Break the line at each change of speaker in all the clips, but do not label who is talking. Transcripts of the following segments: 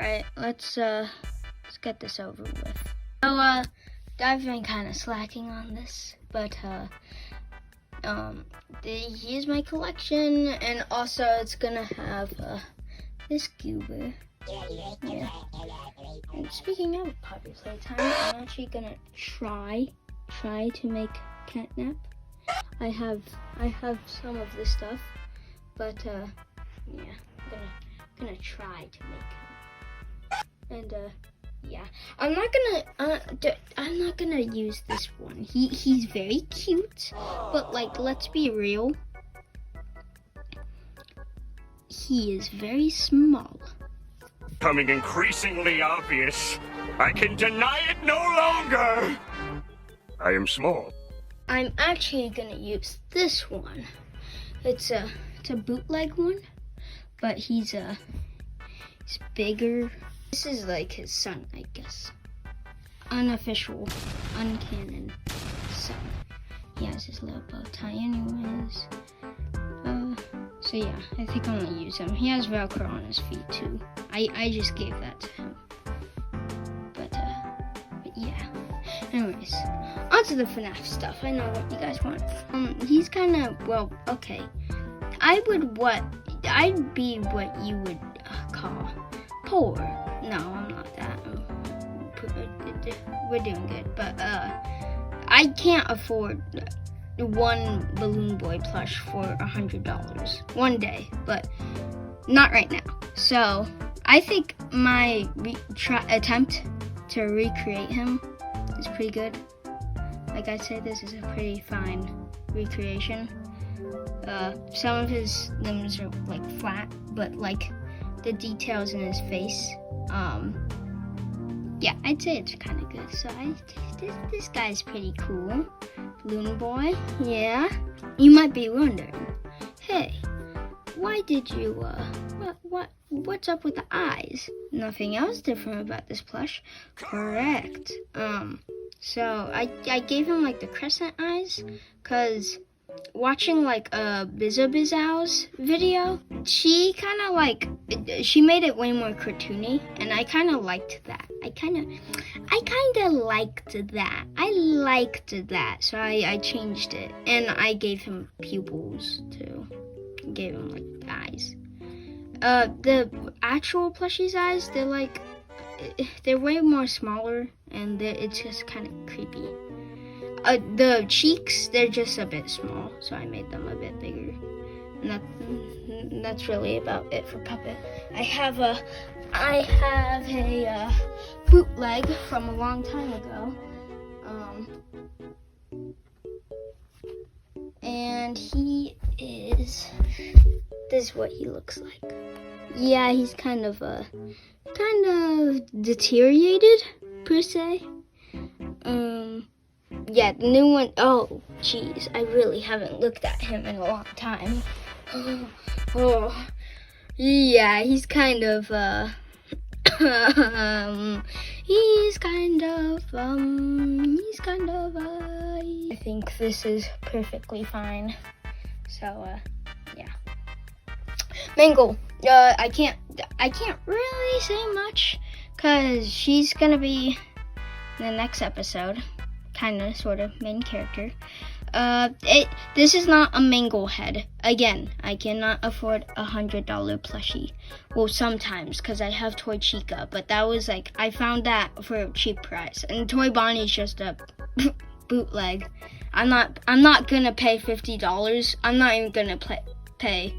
Alright, let's get this over with. So, I've been kind of slacking on this, but, here's my collection, and also it's gonna have, this goober. Yeah. And speaking of puppy playtime, I'm actually gonna try to make catnap. I have some of this stuff, but, yeah, I'm gonna try to make him. And yeah, I'm not gonna use this one. He's very cute, but like, let's be real, he is very small.
Becoming increasingly obvious. I can deny it no longer. I am small.
I'm actually gonna use this one. It's a bootleg one, but he's bigger. This is like his son, I guess. Unofficial, uncanon son. He has his little bow tie anyways. So yeah, I think I'm gonna use him. He has Velcro on his feet too. I just gave that to him. But yeah. Anyways, onto the FNaF stuff. I know what you guys want. He's kinda, well, okay. I'd be what you would call poor. No, I'm not that. We're doing good, but I can't afford one Balloon Boy plush for $100 one day, but not right now. So I think my attempt to recreate him is pretty good. Like I said, this is a pretty fine recreation. Some of his limbs are like flat, but like the details in his face, yeah, I'd say it's kind of good. So this guy's pretty cool. Balloon Boy, yeah. You might be wondering, hey, why did you, what's up with the eyes? Nothing else different about this plush. Correct. So I gave him like the crescent eyes, cause watching like a Bizow's video, she kind of like, she made it way more cartoony, and I kind of liked that. I kind of liked that. So I changed it, and I gave him pupils too. Gave him like eyes. The actual plushie's eyes, they're way more smaller, and it's just kind of creepy. The cheeks, they're just a bit small, so I made them a bit bigger. And that's really about it for Puppet. I have a bootleg from a long time ago. And this is what he looks like. Yeah, he's kind of deteriorated per se. Yeah, the new one, oh, jeez, I really haven't looked at him in a long time. Oh, yeah, he's kind of, I think this is perfectly fine. So, yeah. Mangle, I can't really say much, cause she's gonna be in the next episode. Kind of, sort of, main character. This is not a mangle head. Again, I cannot afford $100 plushie. Well, sometimes, because I have Toy Chica, but that was like, I found that for a cheap price. And Toy Bonnie's just a bootleg. I'm not gonna pay $50. I'm not even gonna pay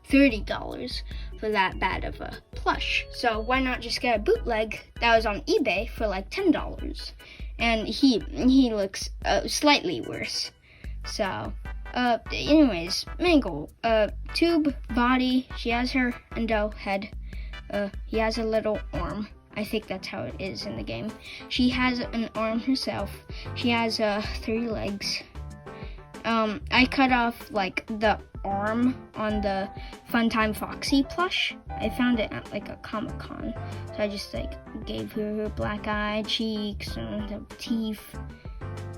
$30 for that bad of a plush. So why not just get a bootleg that was on eBay for like $10? And he looks slightly worse. So, anyways, Mangle, tube body. She has her endo head. He has a little arm. I think that's how it is in the game. She has an arm herself. She has 3 legs. I cut off like the arm on the Funtime Foxy plush. I found it at like a Comic-Con. So I just like gave her black eye, cheeks, and the teeth,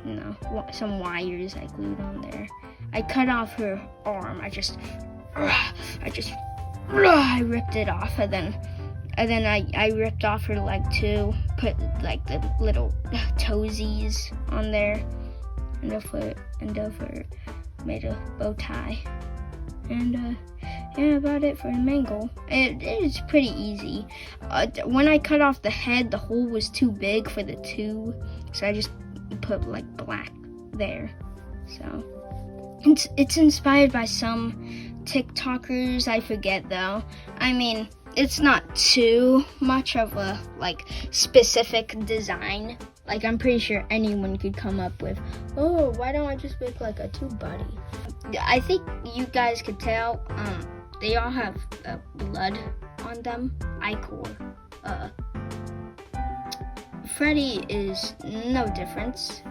you know, some wires I glued on there. I cut off her arm. I ripped it off, and then And then I ripped off her leg too, put like the little toesies on there, and the foot, made a bow tie. And yeah, about it for the mangle. It is pretty easy. When I cut off the head, the hole was too big for the tube, so I just put like black there. So it's inspired by some TikTokers, I forget though. I mean, it's not too much of a like specific design. Like, I'm pretty sure anyone could come up with, oh, why don't I just make like a tube body? I think you guys could tell, they all have blood on them. Freddy is no difference.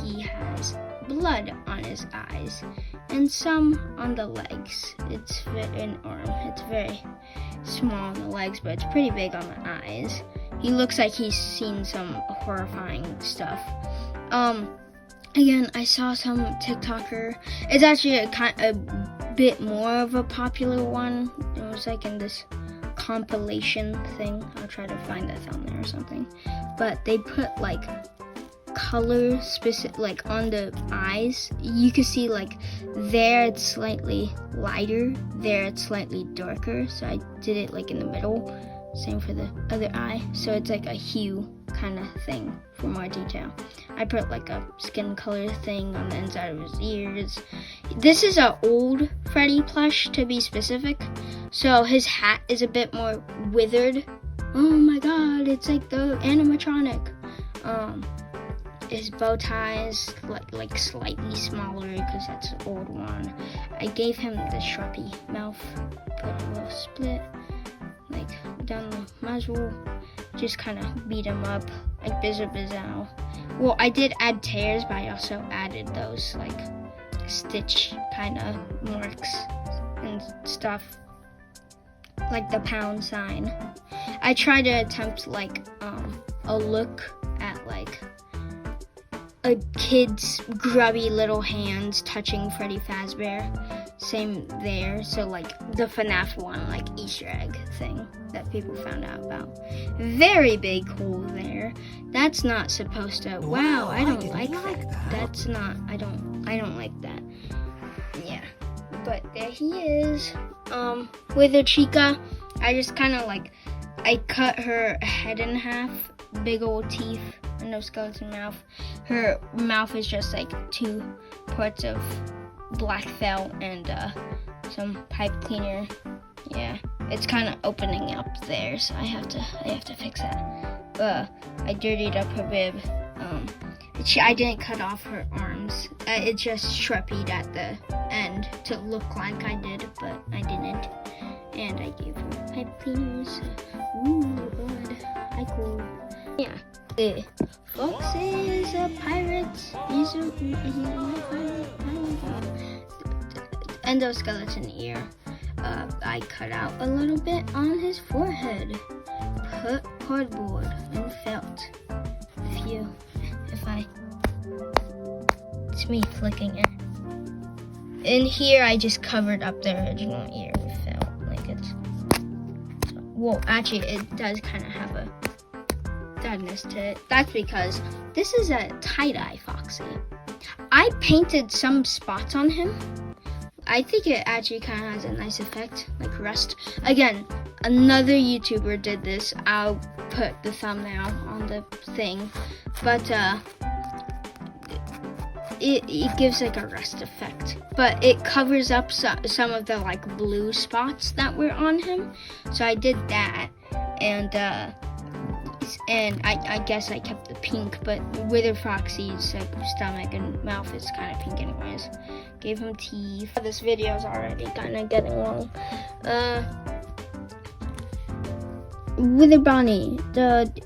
He has blood on his eyes and some on the legs. It's an arm. It's very small on the legs, but it's pretty big on the eyes. He looks like he's seen some horrifying stuff. Again, I saw some TikToker. It's actually a bit more of a popular one. It was like in this compilation thing. I'll try to find the thumbnail or something. But they put like color specific, like on the eyes. You can see like there it's slightly lighter, there it's slightly darker. So I did it like in the middle. Same for the other eye. So it's like a hue kind of thing for more detail. I put like a skin color thing on the inside of his ears. This is an old Freddy plush, to be specific. So his hat is a bit more withered. Oh my god, it's like the animatronic. His bow tie is like slightly smaller because that's an old one. I gave him the sharpie mouth, put a little split like down the muzzle, just kind of beat him up like Bizzle. Well, I did add tears, but I also added those like stitch kind of marks and stuff, like the pound sign. I tried to attempt like a look at like a kid's grubby little hands touching Freddy Fazbear. Same there. So like the FNaF one, like Easter egg thing that people found out about. Very big hole there. That's not supposed to. Wow, I don't like that. That's not. I don't like that. Yeah. But there he is. With a Chica, I just kind of like, I cut her head in half. Big old teeth. No skeleton mouth. Her mouth is just like 2 parts of black felt and some pipe cleaner. Yeah, it's kind of opening up there, so I have to fix that. I dirtied up her rib. I didn't cut off her arms. It just sharpied at the end to look like I did, but I didn't. And I gave her pipe cleaners. Ooh, good. I cool. Yeah. The fox is a pirate. He's a pirate. Endoskeleton ear. I cut out a little bit on his forehead. Put cardboard and felt. It's me flicking it. In here, I just covered up the original ear with felt. Like it's. Well, actually, it does kind of have a deadness to it. That's because this is a tie-dye Foxy. I painted some spots on him. I think it actually kind of has a nice effect, like rust. Again, another YouTuber did this. I'll put the thumbnail on the thing, but it gives like a rust effect, but it covers up some of the like blue spots that were on him. So I did that, and I guess I kept the pink, but Wither Foxy's stomach and mouth is kind of pink anyways. Gave him teeth. This video is already kind of getting long. Wither Bonnie,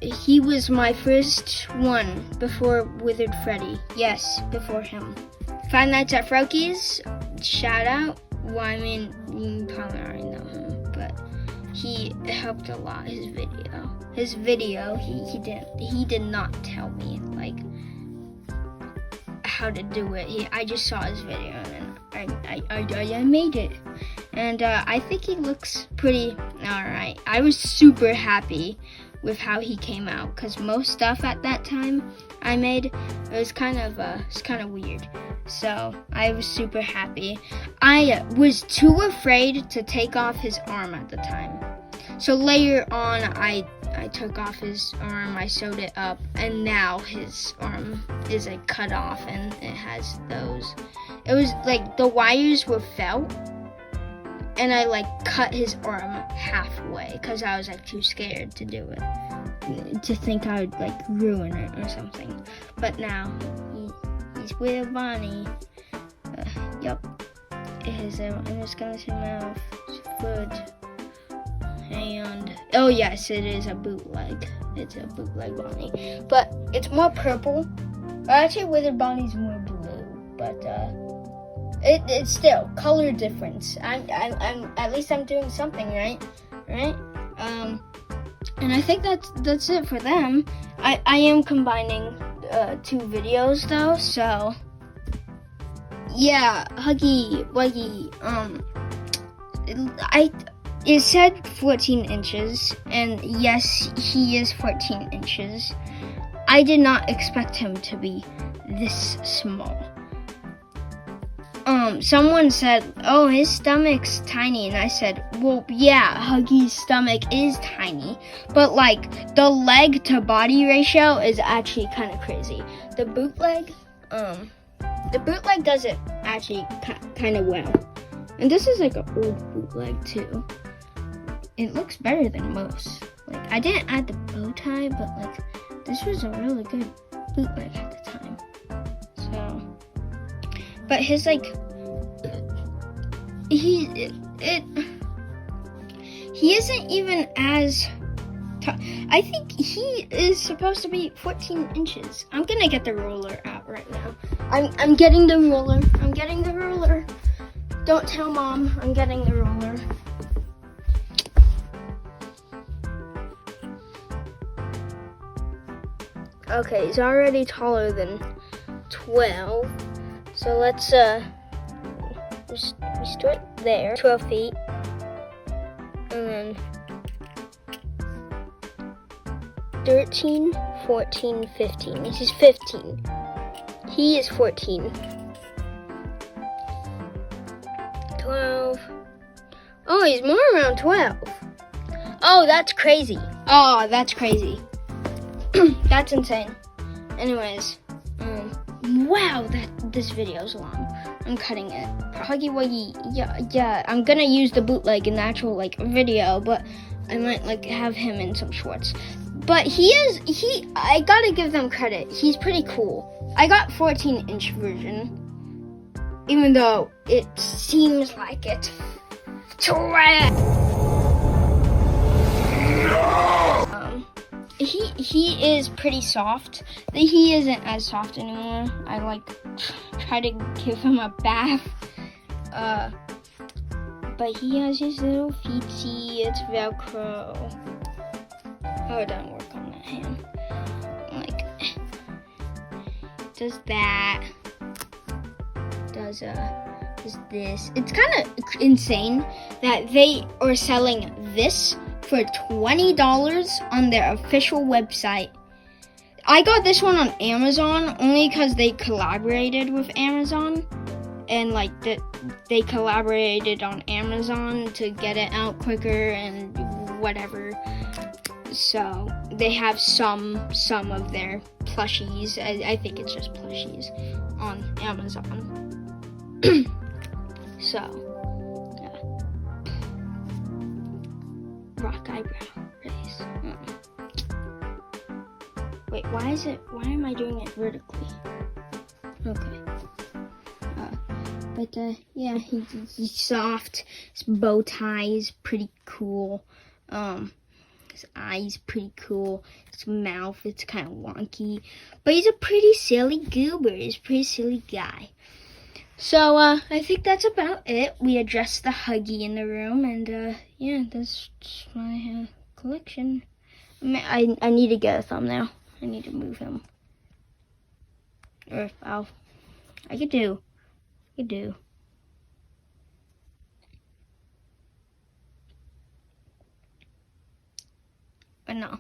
he was my first one before Withered Freddy. Yes, before him. Five Nights at Froakies, shout out. Well, I mean, you probably already know him, but he helped a lot. His video, he did not tell me like how to do it. I just saw his video and I made it, and I think he looks pretty Alright, I was super happy with how he came out, because most stuff at that time I made, it was kind of weird. So I was super happy. I was too afraid to take off his arm at the time. So later on, I took off his arm, I sewed it up, and now his arm is like cut off, and it has those. It was like the wires were felt, and I like cut his arm halfway because I was like too scared to do it, to think I would like ruin it or something. But now he's with Bonnie. Yup. I'm just gonna see mouth, his foot, and oh yes, it is a bootleg. It's a bootleg Bonnie, but it's more purple. Actually, Withered Bonnie's more blue, but it's still color difference. I'm at least I'm doing something right? And I think that's it for them. I am combining 2 videos though, so yeah, Huggy Wuggy. It said 14 inches, and yes, he is 14 inches. I did not expect him to be this small. Someone said, oh, his stomach's tiny, and I said, well, yeah, Huggy's stomach is tiny, but like the leg to body ratio is actually kind of crazy. The bootleg does it actually kind of well, and this is like an old bootleg too. It looks better than most. Like, I didn't add the bow tie, but like this was a really good bootleg at the time. So, but his like he isn't even as I think he is supposed to be 14 inches. I'm gonna get the ruler out right now. I'm getting the ruler. I'm getting the ruler. Don't tell Mom. I'm getting the ruler. Okay, he's already taller than 12. So let's we start there, 12 feet, and then 13, 14, 15. This is 15. He is 14. 12. Oh, he's more around 12. Oh, that's crazy. Oh, that's crazy. That's insane. Anyways, wow, this video's long. I'm cutting it. Huggy Wuggy, yeah. I'm gonna use the bootleg in the actual like video, but I might like have him in some shorts. But I gotta give them credit. He's pretty cool. I got 14-inch version, even though it seems like it's trash. He is pretty soft. He isn't as soft anymore. I like try to give him a bath. But he has his little feetsy. It's Velcro. Oh, it doesn't work on that hand. Like, does that. Does this. It's kind of insane that they are selling this for $20 on their official website. I got this one on Amazon only because they collaborated with Amazon, and like they collaborated on Amazon to get it out quicker and whatever. So they have some of their plushies. I think it's just plushies on Amazon. So. Rock eyebrow raise. Wait, why am I doing it vertically? Okay. Yeah, he's soft. His bow tie is pretty cool. His eyes pretty cool. His mouth, it's kind of wonky. But he's a pretty silly goober. He's a pretty silly guy. So, I think that's about it. We addressed the Huggy in the room, and, yeah, that's my collection. I need to get a thumbnail. I need to move him. Or, I could do. But no.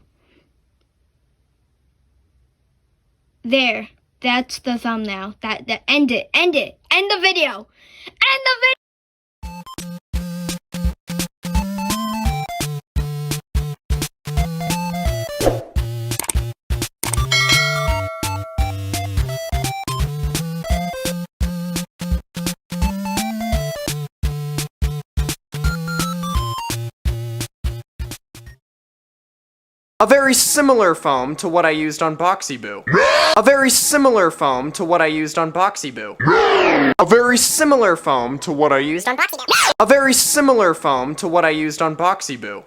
There. That's the thumbnail. End it. End it. End the video. End the video.
A very similar foam to what I used on Boxy Boo. A very similar foam to what I used on Boxy Boo. A very similar foam to what I used on Boxy Boo. A very similar foam to what I used on Boxy Boo.